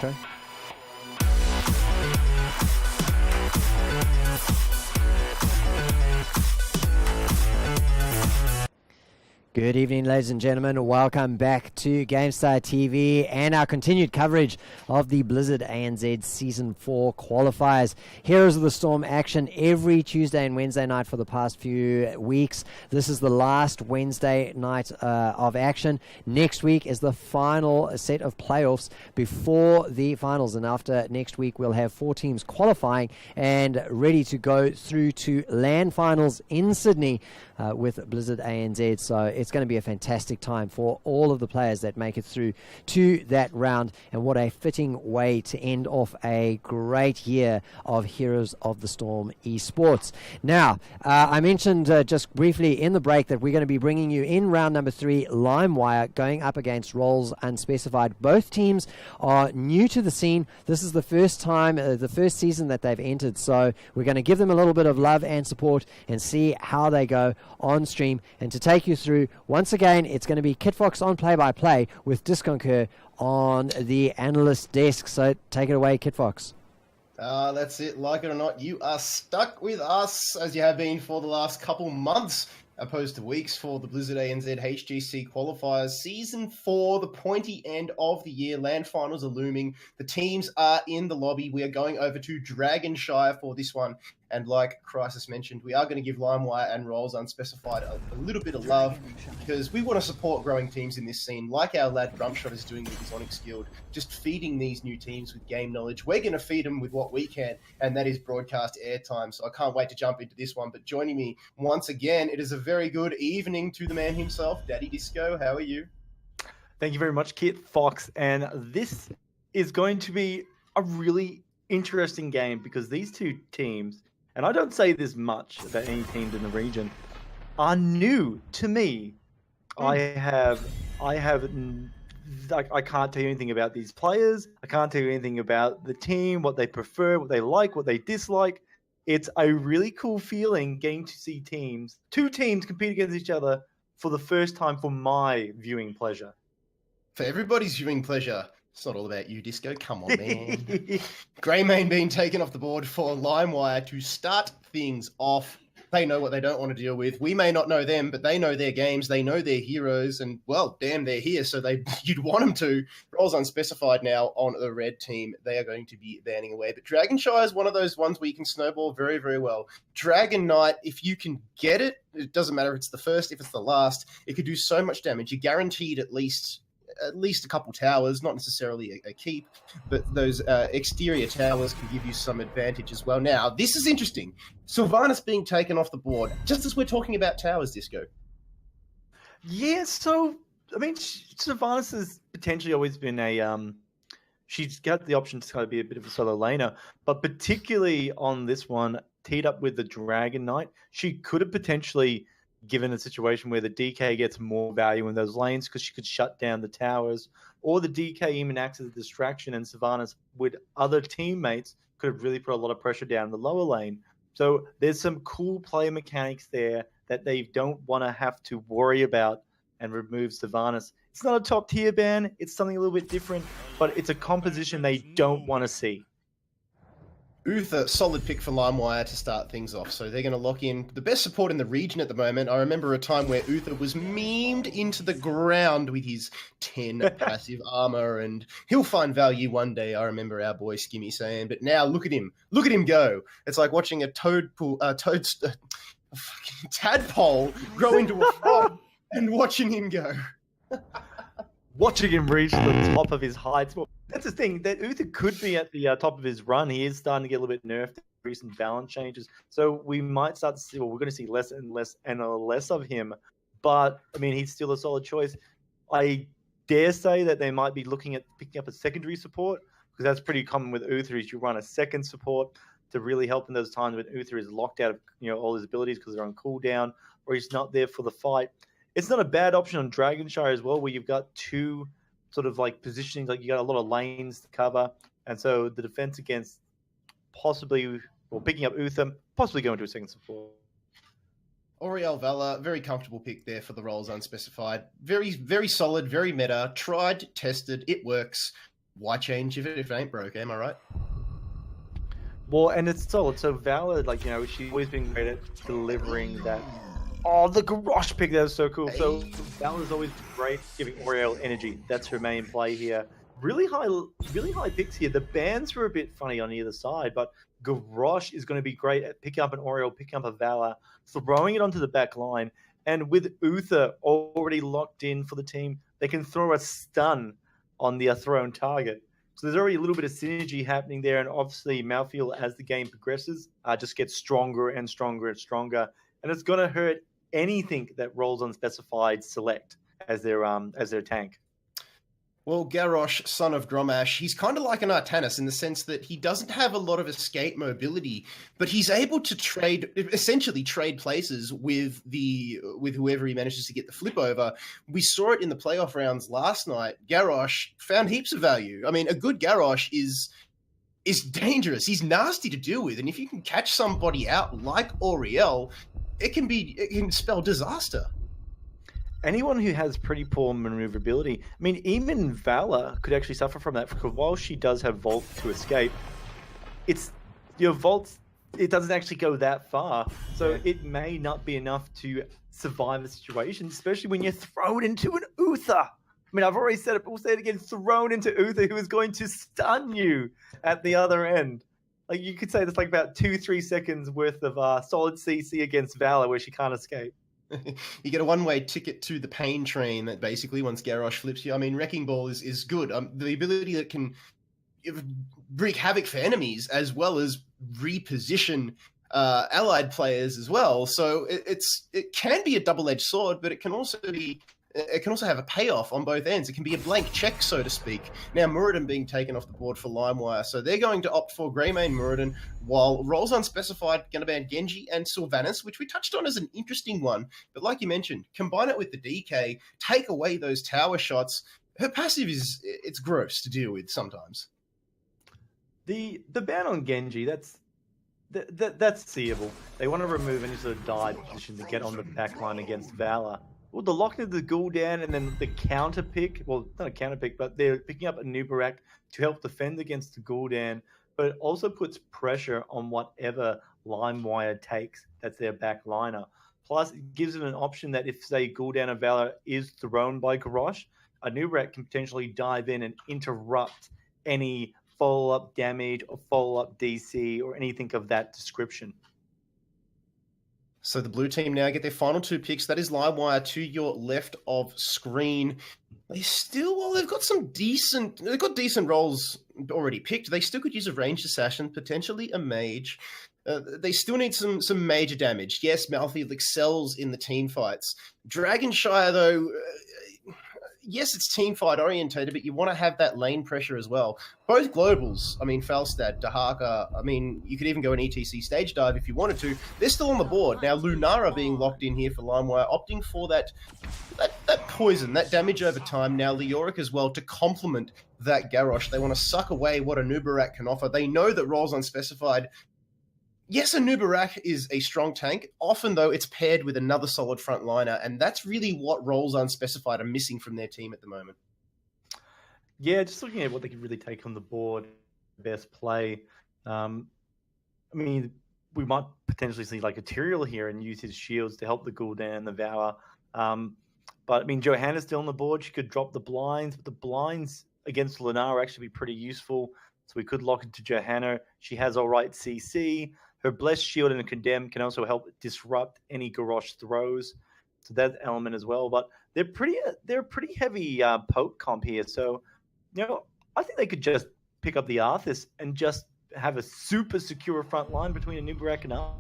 outro. Good evening, ladies and gentlemen. Welcome back to GameStar TV and our continued coverage of the Blizzard ANZ Season 4 qualifiers. Heroes of the Storm action every Tuesday and Wednesday night for the past few weeks. This is the last Wednesday night of action. Next week is the final set of playoffs before the finals. And after next week, we'll have 4 teams qualifying and ready to go through to LAN finals in Sydney with Blizzard ANZ. So it's going to be a fantastic time for all of the players that make it through to that round, and what a fitting way to end off a great year of Heroes of the Storm esports. Now, I mentioned just briefly in the break that we're going to be bringing you in round number 3, Limewire, going up against Roles Unspecified. Both teams are new to the scene. This is the first time, the first season that they've entered, so we're going to give them a little bit of love and support and see how they go on stream. And to take you through, once again, it's going to be Kit Fox on play-by-play with Disconquer on the analyst desk. So take it away, Kit Fox. That's it. Like it or not, you are stuck with us, as you have been for the last couple months, opposed to weeks, for the Blizzard ANZ HGC qualifiers. Season 4, the pointy end of the year. LAN finals are looming. The teams are in the lobby. We are going over to Dragonshire for this one. And like Crisis mentioned, we are going to give Limewire and Roles Unspecified a little bit of love, because we want to support growing teams in this scene, like our lad Grumpshot is doing with his Onyx Guild, just feeding these new teams with game knowledge. We're going to feed them with what we can, and that is broadcast airtime. So I can't wait to jump into this one. But joining me once again, it is a very good evening to the man himself, Daddy Disco. How are you? Thank you very much, Kit Fox. And this is going to be a really interesting game, because these two teams, and I don't say this much about any teams in the region, are new to me. I can't tell you anything about these players. I can't tell you anything about the team, what they prefer, what they like, what they dislike. It's a really cool feeling getting to see two teams compete against each other for the first time for my viewing pleasure. For everybody's viewing pleasure. It's not all about you, Disco. Come on, man. Greymane being taken off the board for Limewire to start things off. They know what they don't want to deal with. We may not know them, but they know their games. They know their heroes, and, well, damn, they're here, so you'd want them to. Roles Unspecified now on the red team. They are going to be banning away. But Dragonshire is one of those ones where you can snowball very, very well. Dragon Knight, if you can get it, it doesn't matter if it's the first, if it's the last, it could do so much damage. You're guaranteed at least a couple towers, not necessarily a keep, but those exterior towers can give you some advantage as well. Now, this is interesting. Sylvanas being taken off the board, just as we're talking about towers, Disco. Yeah, so, I mean, Sylvanas has potentially always been she's got the option to kind of be a bit of a solo laner, but particularly on this one, teed up with the Dragon Knight, she could have potentially given a situation where the DK gets more value in those lanes, because she could shut down the towers, or the DK even acts as a distraction, and Sylvanas with other teammates could have really put a lot of pressure down the lower lane. So there's some cool play mechanics there that they don't want to have to worry about and remove Sylvanas. It's not a top tier ban, it's something a little bit different, but it's a composition they don't want to see. Uther, solid pick for Limewire to start things off. So they're going to lock in the best support in the region at the moment. I remember a time where Uther was memed into the ground with his 10 passive armor, and he'll find value one day, I remember our boy Skimmy saying. But now look at him go. It's like watching a tadpole grow into a frog and watching him go. Watching him reach the top of his heights. Well, that's the thing, that Uther could be at the top of his run. He is starting to get a little bit nerfed, recent balance changes. So we might start to see, we're going to see less and less of him. But, I mean, he's still a solid choice. I dare say that they might be looking at picking up a secondary support, because that's pretty common with Uther, is you run a second support to really help in those times when Uther is locked out of all his abilities because they're on cooldown, or he's not there for the fight. It's not a bad option on Dragonshire as well, where you've got two sort of like positioning, like you got a lot of lanes to cover, and so the defense against possibly, or picking up Uther, possibly going to a second support. Oriel Valor, very comfortable pick there for the Roles Unspecified. Very, very solid, very meta. Tried, tested, it works. why change if it ain't broke? Am I right? Well, and it's solid. So Valor, like, you know, she's always been great at delivering that. Oh, the garrosh pick, that was so cool. So Valor's always great giving Oriel energy. That's her main play here. Really high picks here. The bans were a bit funny on either side, but Garrosh is going to be great at picking up an Oriel, picking up a Valor, throwing it onto the back line. And with Uther already locked in for the team, they can throw a stun on the thrown target. So there's already a little bit of synergy happening there. And obviously, Malthael, as the game progresses, just gets stronger and stronger and stronger. And it's going to hurt anything that rolls Unspecified select as their tank. Well, Garrosh, son of Gromash, he's kind of like an Artanis in the sense that he doesn't have a lot of escape mobility, but he's able to essentially trade places with whoever he manages to get the flip over. We saw it in the playoff rounds last night. Garrosh found heaps of value. I mean, a good Garrosh is dangerous. He's nasty to deal with, and if you can catch somebody out like Oriel, it can spell disaster. Anyone who has pretty poor maneuverability, I mean, even Valor could actually suffer from that, because while she does have Vault to escape, your Vault, it doesn't actually go that far, so it may not be enough to survive the situation, especially when you're thrown into an Uther. I mean, I've already said it, but we'll say it again, thrown into Uther, who is going to stun you at the other end. Like, you could say that's like about 2-3 seconds worth of solid CC against Valor where she can't escape. You get a one-way ticket to the pain train that basically, once Garrosh flips you. I mean, Wrecking Ball is good. The ability that can wreak havoc for enemies as well as reposition allied players as well. So it can be a double-edged sword, but it can also have a payoff on both ends. It can be a blank check, so to speak. Now, Muradin being taken off the board for Limewire, so they're going to opt for Greymane Muradin, while Roles Unspecified going to ban Genji and Sylvanas, which we touched on as an interesting one. But like you mentioned, combine it with the DK, take away those tower shots. Her passive it's gross to deal with sometimes. The ban on Genji, that's seeable. They want to remove any sort of dive position to get on the back line against Valor. Well, the lock into the Gul'dan and then the counter pick, well, not a counter pick, but they're picking up a Nubarak to help defend against the Gul'dan, but it also puts pressure on whatever Limewire takes that's their back liner. Plus, it gives them an option that if, say, Gul'dan or Valor is thrown by Garrosh, a Nubarak can potentially dive in and interrupt any follow-up damage or follow-up DC or anything of that description. So the blue team now get their final 2 picks. That is Limewire to your left of screen. They've got decent roles already picked. They still could use a ranged assassin, potentially a mage. They still need some major damage. Yes, Malthael excels in the team fights. Dragonshire, though, yes, it's team fight orientated, but you want to have that lane pressure as well. Both globals, I mean, Falstad, Dahaka, I mean, you could even go an ETC stage dive if you wanted to. They're still on the board. Now, Lunara being locked in here for Limewire, opting for that poison, that damage over time. Now, Leoric as well to complement that Garrosh. They want to suck away what a Nubarak can offer. They know that Roles Unspecified. Yes, a Nubarak is a strong tank. Often, though, it's paired with another solid frontliner, and that's really what Roles Unspecified are missing from their team at the moment. Yeah, just looking at what they could really take on the board, best play. I mean, we might potentially see like a Tyrael here and use his shields to help the Gul'dan and the Valor. But I mean, Johanna's still on the board. She could drop the blinds, but the blinds against Lunara actually be pretty useful. So we could lock into Johanna. She has all right CC. Her Blessed Shield and a Condemn can also help disrupt any Garrosh throws. So that element as well. But they're pretty heavy poke comp here. So, you know, I think they could just pick up the Arthas and just have a super secure front line between a Nubarak and Arthas.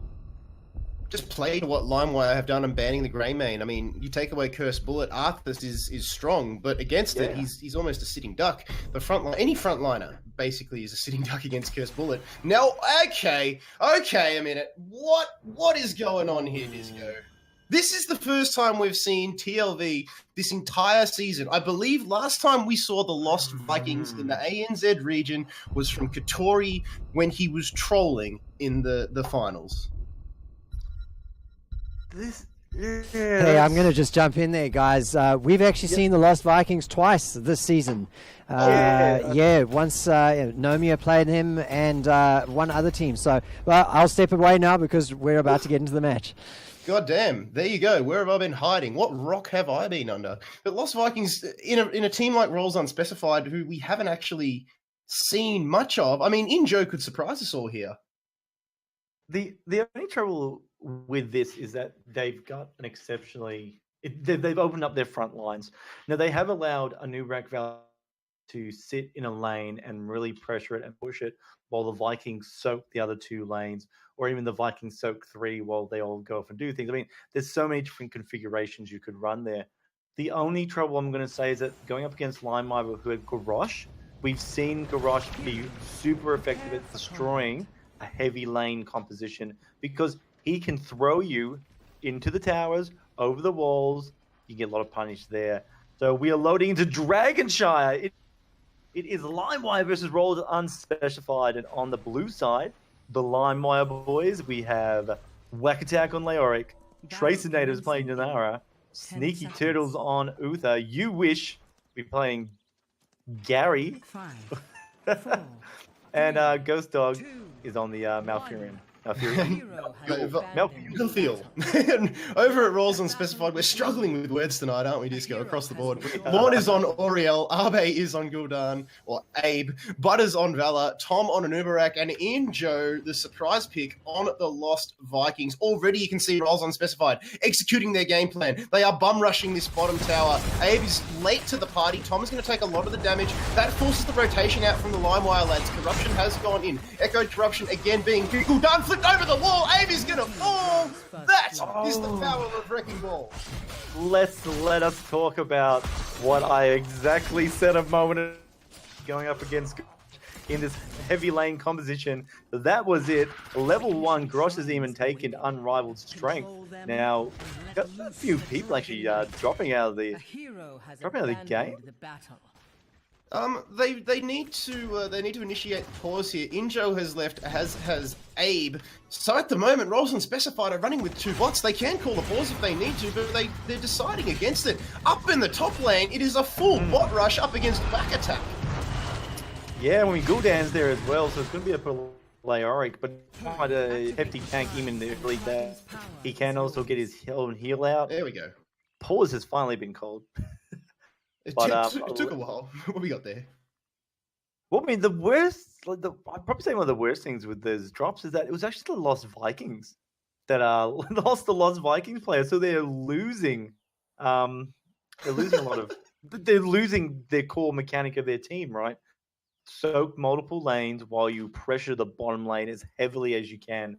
Just play to what Limewire have done in banning the Greymane. I mean, you take away Cursed Bullet, Arthas is strong, but against it, he's almost a sitting duck. The any frontliner basically is a sitting duck against Cursed Bullet. Now, okay, a minute. What is going on here, Disco? This is the first time we've seen TLV this entire season. I believe last time we saw the Lost Vikings in the ANZ region was from Katori when he was trolling in the finals. Hey, I'm going to just jump in there, guys. We've actually seen the Lost Vikings twice this season. Once Nomia played him and one other team. So, well, I'll step away now because we're about to get into the match. God damn, there you go. Where have I been hiding? What rock have I been under? But Lost Vikings, in a team like Roles Unspecified, who we haven't actually seen much of. I mean, Injo could surprise us all here. The only trouble with this is that they've got an they've opened up their front lines. Now, they have allowed a new rack value to sit in a lane and really pressure it and push it while the Vikings soak the other two lanes, or even the Vikings soak three while they all go off and do things. I mean, there's so many different configurations you could run there. The only trouble I'm going to say is that going up against Limewire, who had Garrosh, we've seen Garrosh be super effective at destroying a heavy lane composition because he can throw you into the towers, over the walls. You get a lot of punish there. So we are loading into Dragonshire. It is Limewire versus Rolled Unspecified. And on the blue side, the Limewire boys, we have Whack Attack on Leoric, Tracer Natives playing Nanara, Sneaky Turtles on Uther. You wish to be playing Gary. 5, 4, and Ghost Dog is on the Malfurion. Malfeel. Over at Rolls Unspecified, we're struggling with words tonight, aren't we, Disco, across the board? Lorne is on Oriel, Abe is on Gul'dan, or Abe, Butters on Valor, Tom on Anubarak, and Ian Joe, the surprise pick on the Lost Vikings. Already you can see Rolls Unspecified executing their game plan. They are bum rushing this bottom tower. Abe is late to the party. Tom is going to take a lot of the damage. That forces the rotation out from the Limewire lads. Corruption has gone in. Echoed Corruption again being Gul'dan flipped over the wall. Abe is gonna fall. That is the power of Wrecking Ball. Let us talk about what I exactly said a moment ago going up against in this heavy lane composition. That was it. Level 1, Grosh has even taken unrivaled strength. Now, got a few people actually dropping out of the game. They need to initiate pause here. Injo has left, has Abe. So at the moment, Rolls Unspecified are running with two bots. They can call a pause if they need to, but they're deciding against it. Up in the top lane, it is a full bot rush up against Back Attack. Yeah, when we Gul'dan's there as well, so it's going to be a Leoric, but quite a hefty tank even in the early day. He can also get his own heal out. There we go. Pause has finally been called. It took a while. What we got there? Well, I mean, I'd probably say one of the worst things with those drops is that it was actually the Lost Vikings that lost the Lost Vikings player. So they're losing a lot of, they're losing their core mechanic of their team, right? Soak multiple lanes while you pressure the bottom lane as heavily as you can.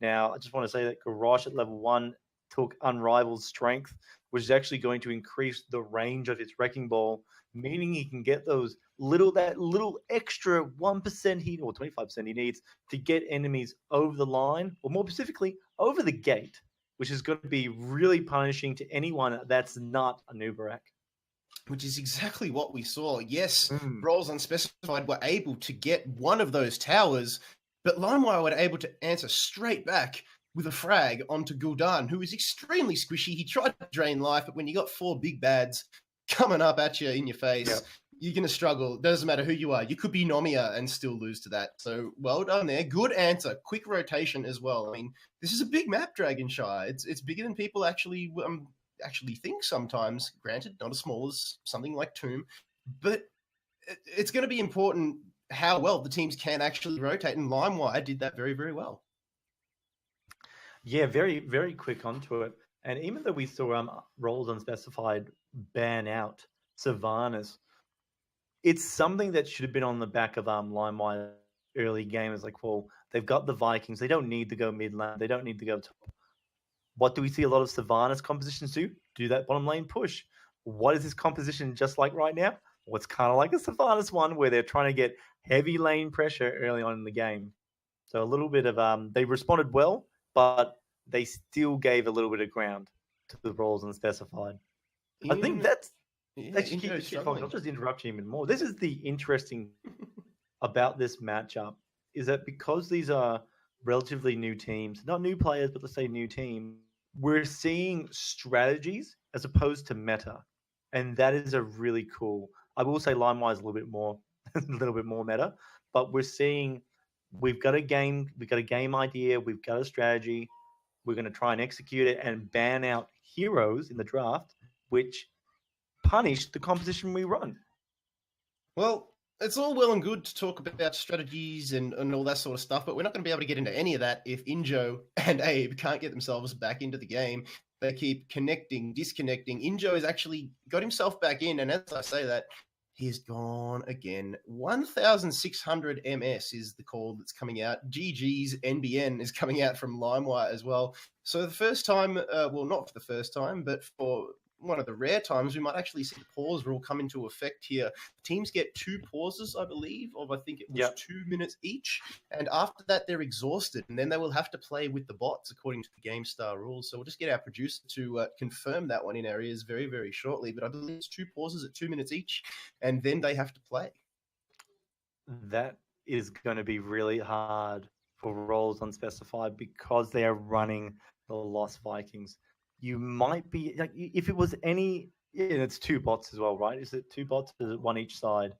Now, I just want to say that Garrosh at level 1 took unrivaled strength, which is actually going to increase the range of his Wrecking Ball, meaning he can get that little extra 1% he or 25% he needs to get enemies over the line, or more specifically, over the gate, which is going to be really punishing to anyone that's not a Nubarak. Which is exactly what we saw. Yes, Rolls Unspecified were able to get one of those towers, but Limewire were able to answer straight back with a frag onto Gul'dan, who is extremely squishy. He tried to drain life, but when you got 4 big bads coming up at you in your face, you're going to struggle. Doesn't matter who you are. You could be Nomia and still lose to that. So well done there. Good answer. Quick rotation as well. I mean, this is a big map, Dragonshire. It's bigger than people actually think sometimes. Granted, not as small as something like Tomb, but it's going to be important how well the teams can actually rotate, and Limewire did that very, very well. Yeah, very, very quick onto it. And even though we saw Rolls Unspecified ban out Sylvanas, it's something that should have been on the back of Limewire early game. It's like, well, they've got the Vikings. They don't need to go mid lane. They don't need to go top. What do we see a lot of Sylvanas compositions do that bottom lane push. What is this composition just like right now? Well, it's kind of like a Sylvanas one where they're trying to get heavy lane pressure early on in the game. So a little bit of they responded well, but they still gave a little bit of ground to the Rolls Unspecified. I think that's I'll just interrupt you even more. This is the interesting about this matchup is that because these are relatively new teams, not new players, but let's say new teams, we're seeing strategies as opposed to meta, and that is a really cool. I will say Limewire is a little bit more, a little bit more meta, but we're seeing we've got a game idea, we've got a strategy, we're going to try and execute it and ban out heroes in the draft, which punish the composition we run. Well, it's all well and good to talk about strategies and all that sort of stuff, but we're not going to be able to get into any of that if Injo and Abe can't get themselves back into the game. They keep connecting, disconnecting. Injo has actually got himself back in, and as I say that, he's gone again. 1,600 MS is the call that's coming out. GG's NBN is coming out from Limewire as well. So the first time, well, not for the first time, but for one of the rare times, we might actually see the pause rule come into effect here. Teams get 2 pauses, I believe, of I think it was 2 minutes each. And after that, they're exhausted. And then they will have to play with the bots according to the GameStar rules. So we'll just get our producer to confirm that one in our ears very, very shortly. But I believe it's 2 pauses at 2 minutes each. And then they have to play. That is going to be really hard for roles unspecified because they are running the Lost Vikings. You might be like, if it was any, it's 2 bots as well, right? Is it 2 bots? Is it 1 each side?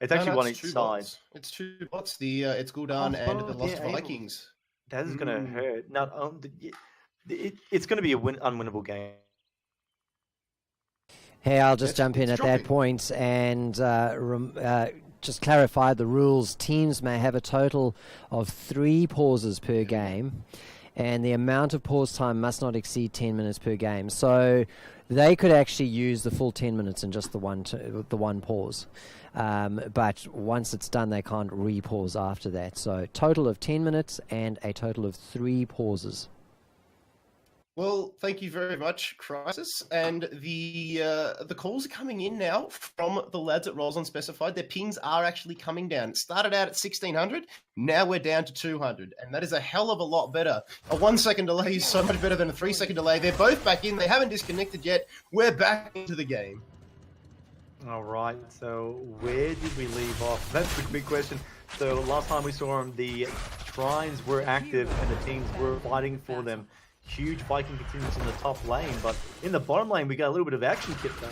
It's actually one each side. It's 2 bots. It's Gul'dan and the Lost Vikings. That is going to hurt. Not it's going to be unwinnable game. Hey, I'll just jump in at that point and just clarify the rules. Teams may have a total of 3 pauses per game, and the amount of pause time must not exceed 10 minutes per game. So they could actually use the full 10 minutes in just the one pause. But once it's done, they can't re-pause after that. So total of 10 minutes and a total of 3 pauses. Well, thank you very much, Crisis. And the calls are coming in now from the lads at Roles Unspecified. Their pings are actually coming down. It started out at 1,600. Now we're down to 200. And that is a hell of a lot better. A 1 second delay is so much better than a 3 second delay. They're both back in. They haven't disconnected yet. We're back into the game. All right. So where did we leave off? That's the big question. So last time we saw them, the shrines were active and the teams were fighting for them. Huge Viking continues in the top lane, but in the bottom lane, we got a little bit of action kit though.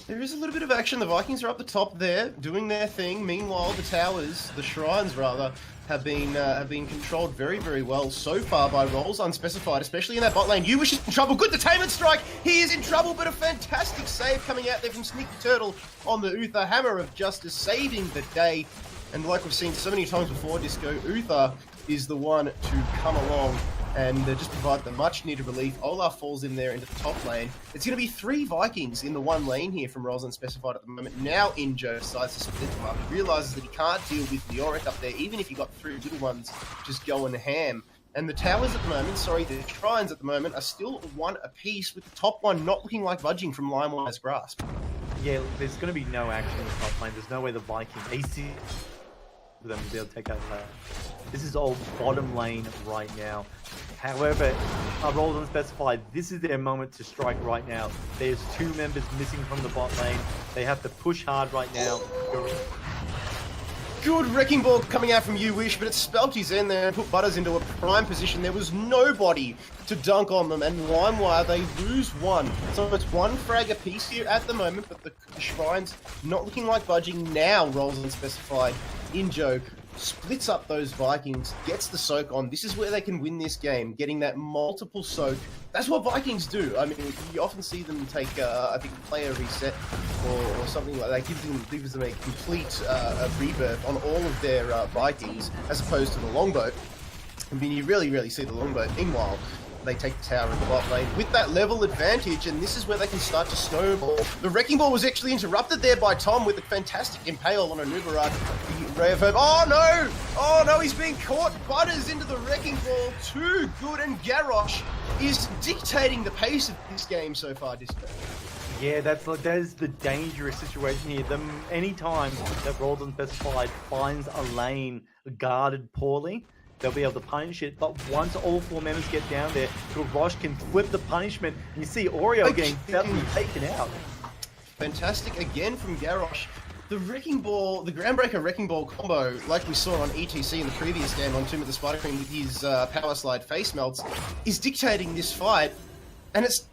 There is a little bit of action. The Vikings are up the top there, doing their thing. Meanwhile, the towers, the shrines rather, have been controlled very, very well so far by Roles Unspecified, especially in that bot lane. Yuwish is in trouble. Good detainment strike. He is in trouble, but a fantastic save coming out there from Sneaky Turtle on the Uther. Hammer of Justice saving the day. And like we've seen so many times before, Disco, Uther is the one to come along and just provide the much-needed relief. Olaf falls in there into the top lane. It's going to be 3 Vikings in the one lane here from Roles Unspecified at the moment. Now Injo decides to split them up. He realizes that he can't deal with Leoric up there, even if he got 3 little ones just going ham. And the towers at the moment, the shrines at the moment, are still 1 apiece, with the top one not looking like budging from Limewire's grasp. Yeah, there's going to be no action in the top lane. There's no way the Viking AC for them to be able to take out that. This is all bottom lane right now. However, Roles Unspecified, this is their moment to strike right now. There's 2 members missing from the bot lane. They have to push hard right now. Good wrecking ball coming out from Yuwish, but it spelt his end there and put Butters into a prime position. There was nobody to dunk on them, and Limewire, they lose 1. So it's 1 frag apiece here at the moment, but the shrines not looking like budging now. Roles Unspecified. Injo splits up those Vikings, gets the soak on. This is where they can win this game, getting that multiple soak. That's what Vikings do. I mean, you often see them take, I think, a player reset or something like that. Gives them a complete rebirth on all of their Vikings, as opposed to the longboat. I mean, you really see the longboat. Meanwhile, they take the tower in the bot lane with that level advantage, and this is where they can start to snowball. The wrecking ball was actually interrupted there by Tom with a fantastic impale on a Nubarak. The Ray of Hope. Oh no, he's being caught. Butters into the wrecking ball. Too good, and Garrosh is dictating the pace of this game so far, Disco. Yeah, that is the dangerous situation here. Any time that Roles Unspecified finds a lane guarded poorly, they'll be able to punish it, but once all 4 members get down there, Garrosh can flip the punishment, and you see Oreo getting suddenly taken out. Fantastic again from Garrosh. The Wrecking Ball, the Groundbreaker Wrecking Ball combo, like we saw on ETC in the previous game on Tomb of the Spider Queen with his Power Slide face melts, is dictating this fight, and it's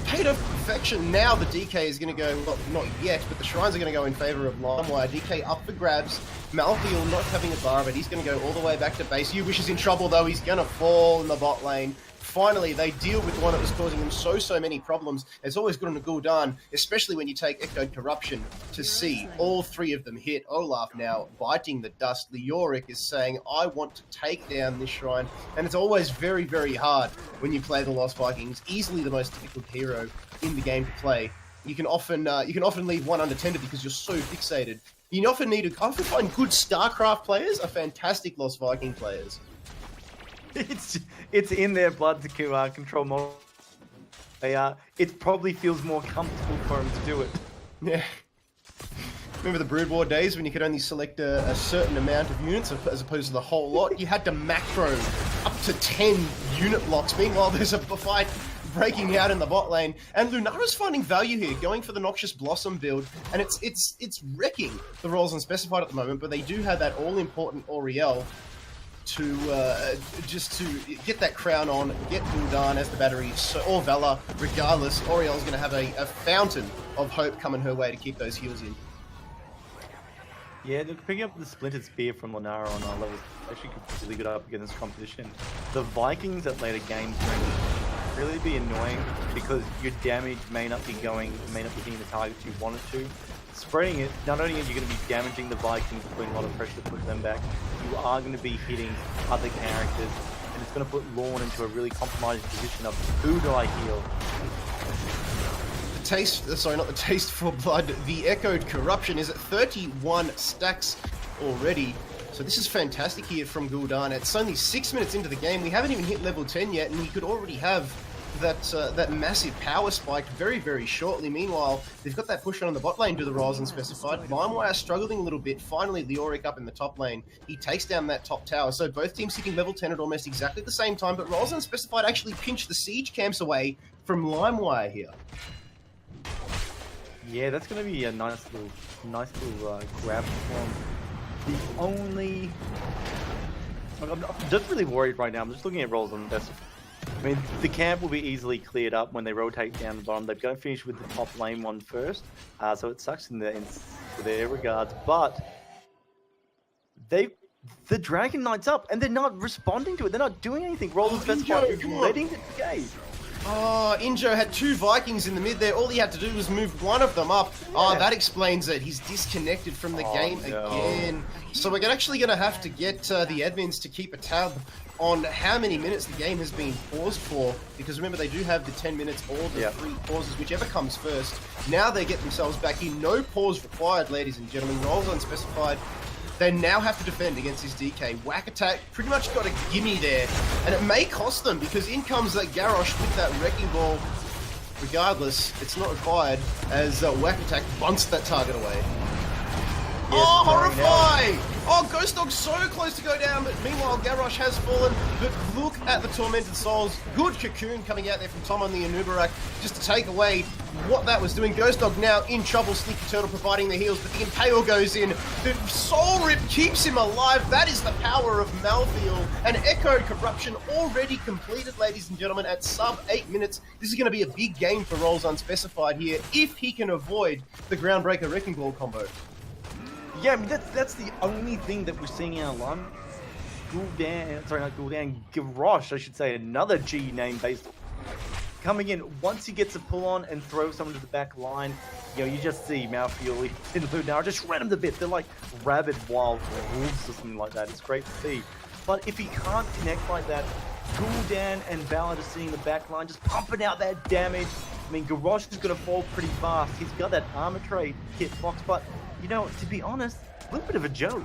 paid off perfection. Now the DK is going to go, well, not yet, but the Shrines are going to go in favor of Limewire. DK up for grabs. Malthael not having a bar, but he's going to go all the way back to base. Wish is in trouble, though. He's going to fall in the bot lane. Finally, they deal with the one that was causing them so many problems. It's always good on a Gul'dan, especially when you take Echoed Corruption to see all three of them hit. Olaf now biting the dust. Leoric is saying, I want to take down this shrine. And it's always very, very hard when you play the Lost Vikings. Easily the most difficult hero in the game to play. You can often leave one unattended because you're so fixated. You often find good StarCraft players are fantastic Lost Viking players. It's in their blood to control more. It probably feels more comfortable for them to do it. Yeah. Remember the Brood War days when you could only select a certain amount of units as opposed to the whole lot? You had to macro up to 10 unit blocks. Meanwhile, there's a fight breaking out in the bot lane, and Lunara's finding value here, going for the Noxious Blossom build, and it's wrecking the roles Unspecified at the moment, but they do have that all-important Auriel to just to get that crown on, get Gul'dan as the battery, or Vela, regardless. Auriel's going to have a fountain of hope coming her way to keep those heals in. Yeah, look, picking up the Splintered Spear from Lunara on our levels actually could really good up against this competition. The Vikings at later games may really be annoying because your damage may not be hitting the targets you want it to. Spreading it, not only are you going to be damaging the Vikings, putting a lot of pressure to push them back, you are going to be hitting other characters, and it's going to put Lorne into a really compromised position of who do I heal? The taste for blood. The Echoed Corruption is at 31 stacks already. So this is fantastic here from Gul'dan. It's only 6 minutes into the game. We haven't even hit level 10 yet, and you could already have that massive power spike very, very shortly. Meanwhile, they've got that push on the bot lane to the roles Unspecified. Limewire struggling a little bit. Finally, Leoric up in the top lane. He takes down that top tower. So both teams hitting level 10 at almost exactly the same time, but roles Unspecified actually pinch the siege camps away from Limewire here. Yeah, that's going to be a nice little grab form. The only... I'm just really worried right now. I'm just looking at roles Unspecified. I mean, the camp will be easily cleared up when they rotate down the bottom. They've got to finish with the top lane one first, so it sucks in their regards. But the Dragon Knight's up, and they're not responding to it. They're not doing anything. Roll Unspecified, letting it go. Oh, Injo had two Vikings in the mid there. All he had to do was move one of them up. Yeah. Oh, that explains it. He's disconnected from the game again. So we're actually going to have to get the admins to keep a tab on how many minutes the game has been paused for, because remember, they do have the 10 minutes or the 3 pauses, whichever comes first. Now they get themselves back in. No pause required, ladies and gentlemen. Roles Unspecified. They now have to defend against his DK. Whack Attack pretty much got a gimme there, and it may cost them, because in comes that Garrosh with that Wrecking Ball. Regardless, it's not required, as Whack Attack bunts that target away. Yes, oh, horrifying! Oh, Ghost Dog's so close to go down, but meanwhile Garrosh has fallen. But look at the Tormented Souls. Good Cocoon coming out there from Tom on the Anubarak just to take away what that was doing. Ghost Dog now in trouble. Sneaky Turtle providing the heals, but the Impale goes in. The Soul Rip keeps him alive. That is the power of Malthael. And Echoed Corruption already completed, ladies and gentlemen, at sub 8 minutes. This is going to be a big game for Roles Unspecified here, if he can avoid the Groundbreaker Wrecking Ball combo. Yeah, I mean, that's the only thing that we're seeing in our line. Garrosh, I should say, another G name based. Coming in, once he gets a pull on and throws someone to the back line, you know, you just see Malthael and Lunara just shred them to bits. They're like rabid wild wolves or something like that. It's great to see. But if he can't connect like that, Gul'dan and Valor just sitting in the back line, just pumping out that damage. I mean, Garrosh is going to fall pretty fast. He's got that armor trade hitbox, but you know, to be honest, a little bit of a joke.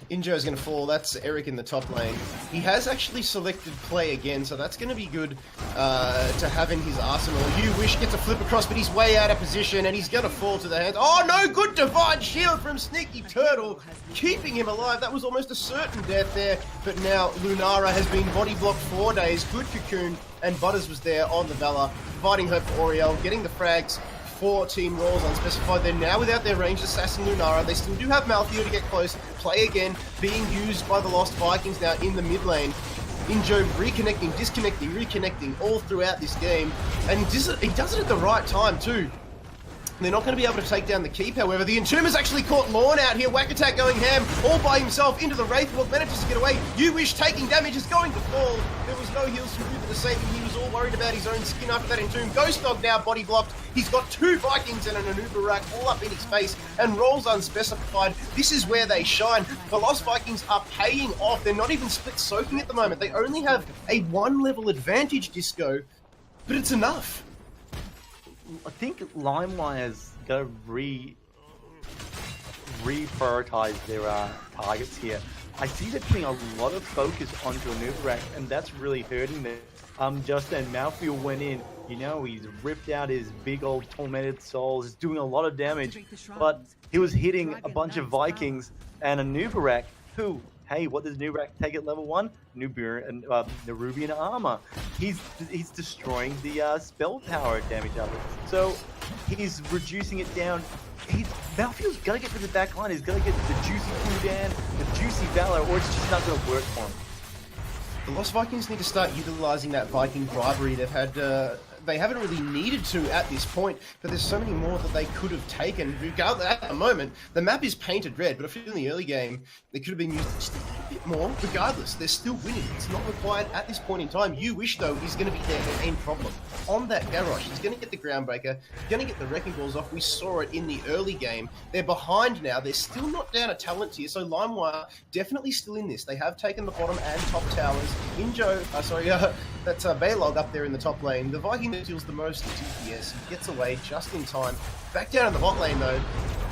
Injo's going to fall. That's Eric in the top lane. He has actually selected play again, so that's going to be good to have in his arsenal. Wish gets a flip across, but he's way out of position, and he's going to fall to the hands. Oh, no! Good Divine Shield from Sneaky Turtle, keeping him alive. That was almost a certain death there, but now Lunara has been body blocked 4 days. Good Cocoon, and Butters was there on the Valor, providing her for Auriel, getting the frags. for Team Rolls Unspecified. They're now without their ranged assassin Lunara. They still do have Maltheo to get close. Play again, being used by the Lost Vikings now in the mid lane. Injo reconnecting, disconnecting, reconnecting all throughout this game. And he does it at the right time too. They're not going to be able to take down the keep, however. The Entombers actually caught Lorne out here. Whack Attack going ham all by himself into the Wraithwolf. Manages to get away. You Wish taking damage is going to fall. There was no heals from Uber to save him. He was all worried about his own skin after that Entomb. Ghost Dog now body blocked. He's got 2 Vikings and an Anubarak all up in his face. And Rolls Unspecified. This is where they shine. The Lost Vikings are paying off. They're not even split soaking at the moment. They only have a 1-level advantage, Disco. But it's enough. I think Limewire's going to reprioritize their targets here. I see they're putting a lot of focus onto Anubarak, and that's really hurting them. Just then, Maltheo went in. You know, he's ripped out his big old tormented souls. He's doing a lot of damage, but he was hitting a bunch of Vikings and Anubarak, who, hey, what does Anubarak take at level 1? Nerubian armor. He's destroying the spell power damage of it. So he's reducing it down. Maltheo's got to get to the back line. He's got to get the juicy cooldown, the juicy valor, or it's just not going to work for him. The Lost Vikings need to start utilizing that Viking bribery. They've had, they haven't really needed to at this point, but there's so many more that they could have taken. Regardless, at the moment, the map is painted red, but I feel in the early game, they could have been used just a bit more. Regardless, they're still winning. It's not required at this point in time. You Wish, though, is going to be their main problem. On that Garrosh, he's going to get the Groundbreaker, going to get the Wrecking Balls off. We saw it in the early game. They're behind now. They're still not down a talent tier, so Limewire definitely still in this. They have taken the bottom and top towers. That's Baylog up there in the top lane. The Viking that deals the most DPS. He gets away just in time. Back down in the bot lane, though.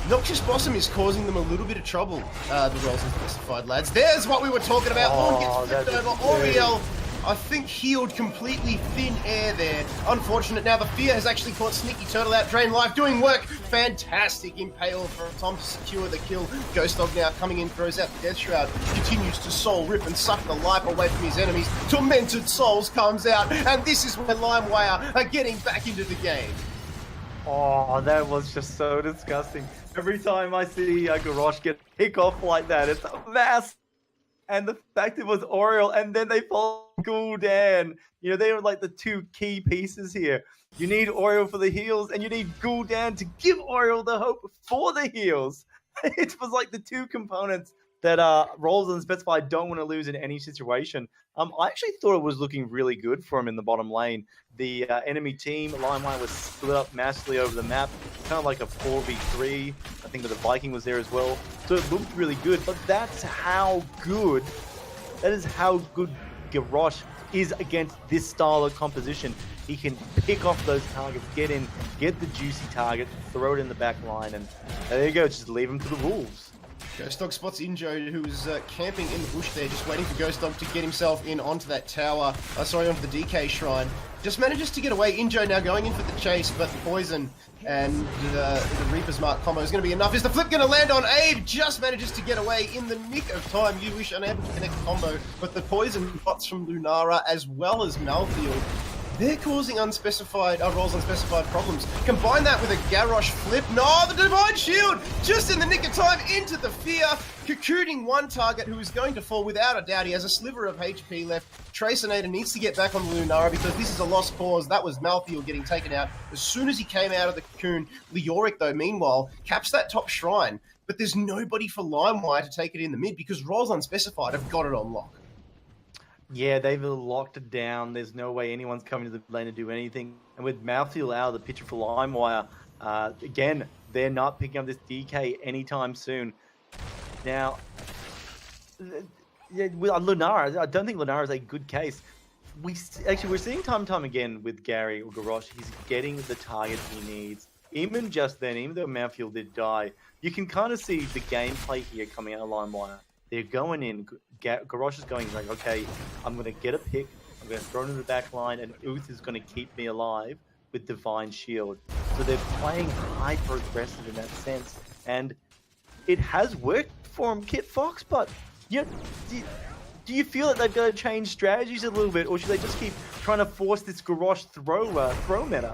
Noxious Blossom is causing them a little bit of trouble, the Rolls Unspecified lads. There's what we were talking about. Lorne gets flipped over. Oriel, I think, healed completely thin air there. Unfortunate. Now the Fear has actually caught Sneaky Turtle out. Drain Life doing work. Fantastic Impale for Tom to secure the kill. Ghost Dog now coming in, throws out the Death Shroud. Continues to soul rip and suck the life away from his enemies. Tormented Souls comes out. And this is where Limewire are getting back into the game. Oh, that was just so disgusting. Every time I see Garrosh get pick off like that, it's a mess. And the fact it was Oriel, and then they fall Gul'dan. You know, they were like the 2 key pieces here. You need Oriel for the heals, and you need Gul'dan to give Oriel the hope for the heals. It was like the 2 components that Rolls Unspecified don't want to lose in any situation. I actually thought it was looking really good for him in the bottom lane. The enemy team, Limewire, was split up massively over the map, kind of like a 4v3. I think that the Viking was there as well. So it looked really good, but that is how good Garrosh is against this style of composition. He can pick off those targets, get in, get the juicy target, throw it in the back line, and there you go, just leave him to the wolves. Ghost Dog spots Injo, who was camping in the bush there, just waiting for Ghost Dog to get himself in onto that tower. Onto the DK shrine. Just manages to get away. Injo now going in for the chase, but the poison and the Reaper's Mark combo is going to be enough. Is the flip going to land on Abe? Just manages to get away in the nick of time. You Wish unable to connect the combo, but the poison bots from Lunara as well as Maltheo, they're causing Rolls Unspecified problems. Combine that with a Garrosh flip. No, the Divine Shield! Just in the nick of time into the Fear. Cocooning one target who is going to fall without a doubt. He has a sliver of HP left. Tracinator needs to get back on Lunara because this is a lost cause. That was Maltheo getting taken out as soon as he came out of the cocoon. Leoric, though, meanwhile, caps that top shrine. But there's nobody for Limewire to take it in the mid because Rolls Unspecified have got it on lock. Yeah, they've locked it down. There's no way anyone's coming to the lane to do anything. And with Maltheo out of the picture for Limewire, again, they're not picking up this DK anytime soon. Now, with Lunara, I don't think Lunara is a good case. We're seeing time and time again with Gary or Garrosh, he's getting the target he needs. Even just then, even though Maltheo did die, you can kind of see the gameplay here coming out of Limewire. They're going in. Garrosh is going like, okay, I'm going to get a pick. I'm going to throw it in the back line, and Uth is going to keep me alive with Divine Shield. So they're playing hyper-aggressive in that sense. And it has worked for him, Kit Fox, but you know, do you feel that they've got to change strategies a little bit, or should they just keep trying to force this Garrosh throw meta?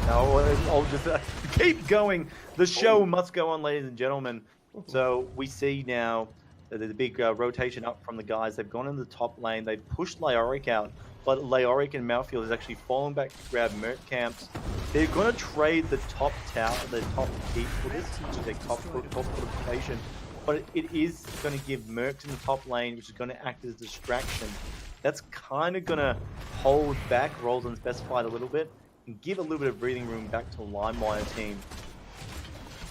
No, I'll just keep going. The show must go on, ladies and gentlemen. So we see now that there's a big rotation up from the guys. They've gone in the top lane. They've pushed Leoric out, but Leoric and Malfield is actually falling back to grab Merc camps. They're going to trade the top tower, the top keep for this, which is a top fortification. But it is going to give Mercs in the top lane, which is going to act as a distraction. That's kind of going to hold back Rolls Unspecified a little bit and give a little bit of breathing room back to the Limewire team.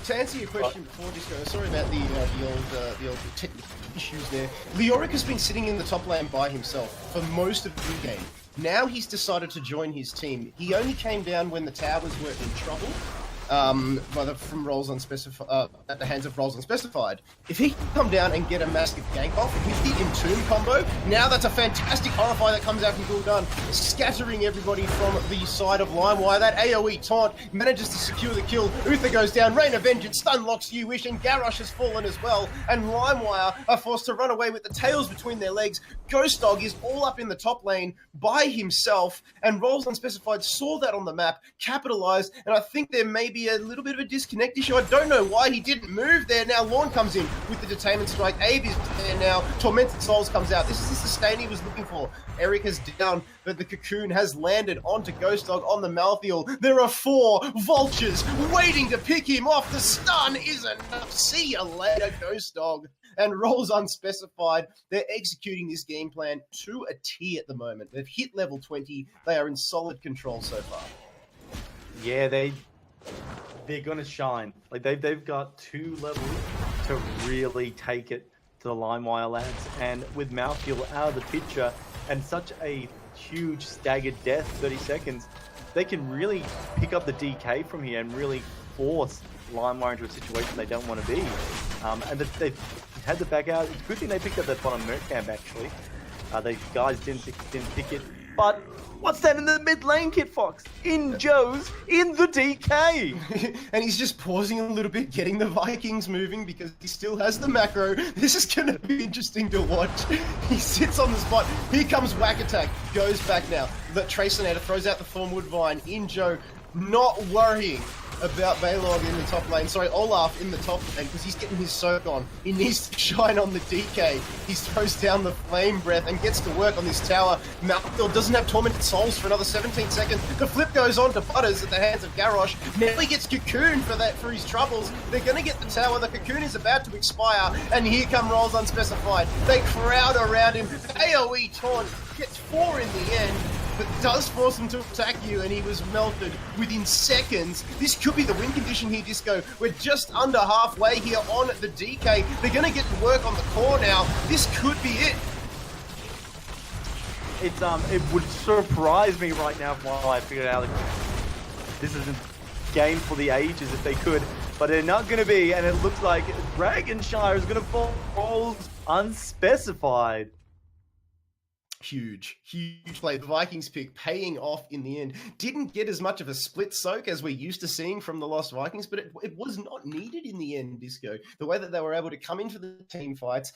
To answer your question before, just go. Sorry about the old technical issues there. Leoric has been sitting in the top lane by himself for most of the game. Now he's decided to join his team. He only came down when the towers were in trouble. From Rolls Unspecified, at the hands of Rolls Unspecified. If he can come down and get a massive gank off with the Entomb combo, now that's a fantastic Horrify that comes out from Gul'dan, scattering everybody from the side of Limewire. That AoE taunt manages to secure the kill. Uther goes down, Rain of Vengeance, stun locks You Wish, and Garrosh has fallen as well. And Limewire are forced to run away with the tails between their legs. Ghost Dog is all up in the top lane by himself, and Rolls Unspecified saw that on the map, capitalized, and I think there may be a little bit of a disconnect issue. I don't know why he didn't move there. Now Lorne comes in with the Detainment Strike. Abe is there now. Tormented Souls comes out. This is the sustain he was looking for. Eric is down, but the Cocoon has landed onto Ghost Dog on the Malfield. There are 4 Vultures waiting to pick him off. The stun is enough. See you later, Ghost Dog. And Rolls Unspecified, they're executing this game plan to a T at the moment. They've hit level 20. They are in solid control so far. Yeah, they're gonna shine. Like they've got 2 levels to really take it to the Limewire lads, and with Malfield out of the picture and such a huge staggered death, 30 seconds, they can really pick up the DK from here and really force Limewire into a situation they don't want to be. And they've had to back out. It's a good thing they picked up that bottom Merc camp actually. The guys didn't pick it. But what's that in the mid lane, Kit Fox? In Joe's, in the DK! And he's just pausing a little bit, getting the Vikings moving because he still has the macro. This is going to be interesting to watch. He sits on the spot. Here comes Whack Attack. Goes back now. The Tracinator throws out the Thornwood Vine. In Joe, not worrying about Balog in the top lane. Sorry, Olaf in the top lane because he's getting his soak on. He needs to shine on the DK. He throws down the Flame Breath and gets to work on this tower. Malfield doesn't have Tormented Souls for another 17 seconds. The flip goes on to Butters at the hands of Garrosh. Now he gets Cocoon for his troubles. They're going to get the tower. The Cocoon is about to expire, and here come Rolls Unspecified. They crowd around him. AoE taunt gets 4 in the end, but does force him to attack you, and he was melted within seconds. This could be the win condition here, Disco. We're just under halfway here on the DK. They're going to get to work on the core now. This could be it. It would surprise me right now while I figured out this is a game for the ages if they could, but they're not going to be, and it looks like Dragonshire is going to fall Rolls Unspecified. Huge play. The Vikings pick paying off in the end. Didn't get as much of a split soak as we're used to seeing from the Lost Vikings, but it was not needed in the end, Disco. The way that they were able to come into the team fights,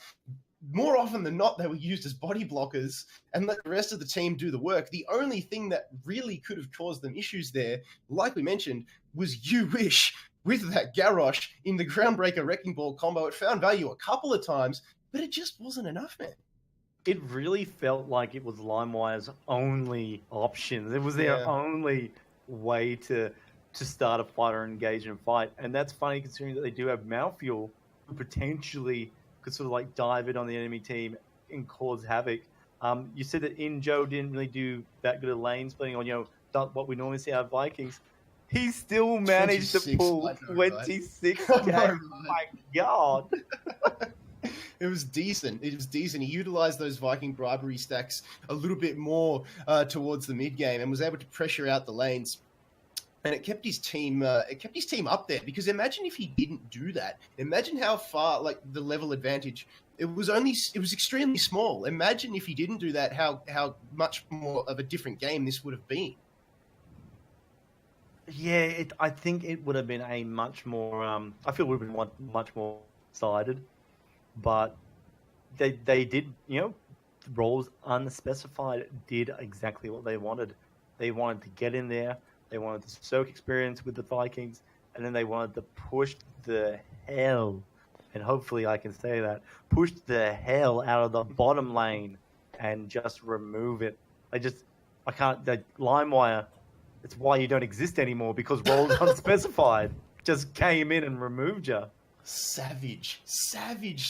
more often than not, they were used as body blockers and let the rest of the team do the work. The only thing that really could have caused them issues there, like we mentioned, was You Wish with that Garrosh in the Groundbreaker Wrecking Ball combo. It found value a couple of times, but it just wasn't enough, man. It really felt like it was Limewire's only option. It was their only way to start a fight or engage in a fight. And that's funny considering that they do have Malfuel, who potentially could sort of like dive in on the enemy team and cause havoc. You said that Injo didn't really do that good of lane splitting on, what we normally see out of Vikings. He still managed to pull 26 Oh my God. It was decent. He utilized those Viking bribery stacks a little bit more towards the mid game and was able to pressure out the lanes. And it kept his team. Up there, because imagine if he didn't do that. Imagine how far, like, the level advantage. It was extremely small. Imagine if he didn't do that, how much more of a different game this would have been. Yeah, I think it would have been a much more. I feel it would have been much more sided. But they did, Rolls Unspecified did exactly what they wanted. They wanted to get in there. They wanted the soak experience with the Vikings, and then they wanted to push the hell, and hopefully I can say that, push the hell out of the bottom lane and just remove it. I can't. The Limewire, it's why you don't exist anymore, because roles unspecified just came in and removed you. Savage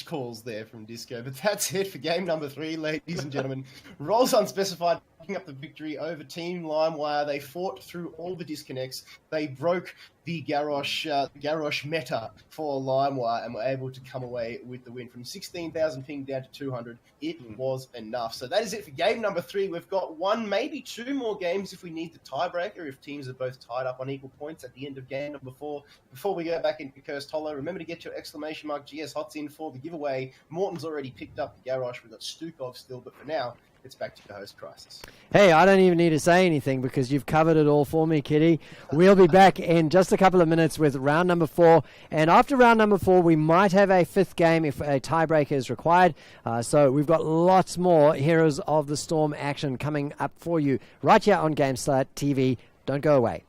calls there from Disco. But that's it for game number 3, ladies and gentlemen. Roles Unspecified picking up the victory over Team Limewire. They fought through all the disconnects. They broke the Garrosh meta for Limewire and were able to come away with the win. From 16,000 ping down to 200, it was enough. So that is it for game number 3. We've got 1, maybe 2 more games if we need the tiebreaker, if teams are both tied up on equal points at the end of game number 4. Before we go back into Cursed Hollow, remember to get your exclamation mark GS Hots in for the giveaway. Morton's already picked up the Garrosh. We've got Stukov still, but for now, it's back to the host, Crisis. Hey, I don't even need to say anything because you've covered it all for me, Kitty. We'll be back in just a couple of minutes with round number 4. And after round number 4, we might have a 5th game if a tiebreaker is required. So we've got lots more Heroes of the Storm action coming up for you right here on GameStar TV. Don't go away.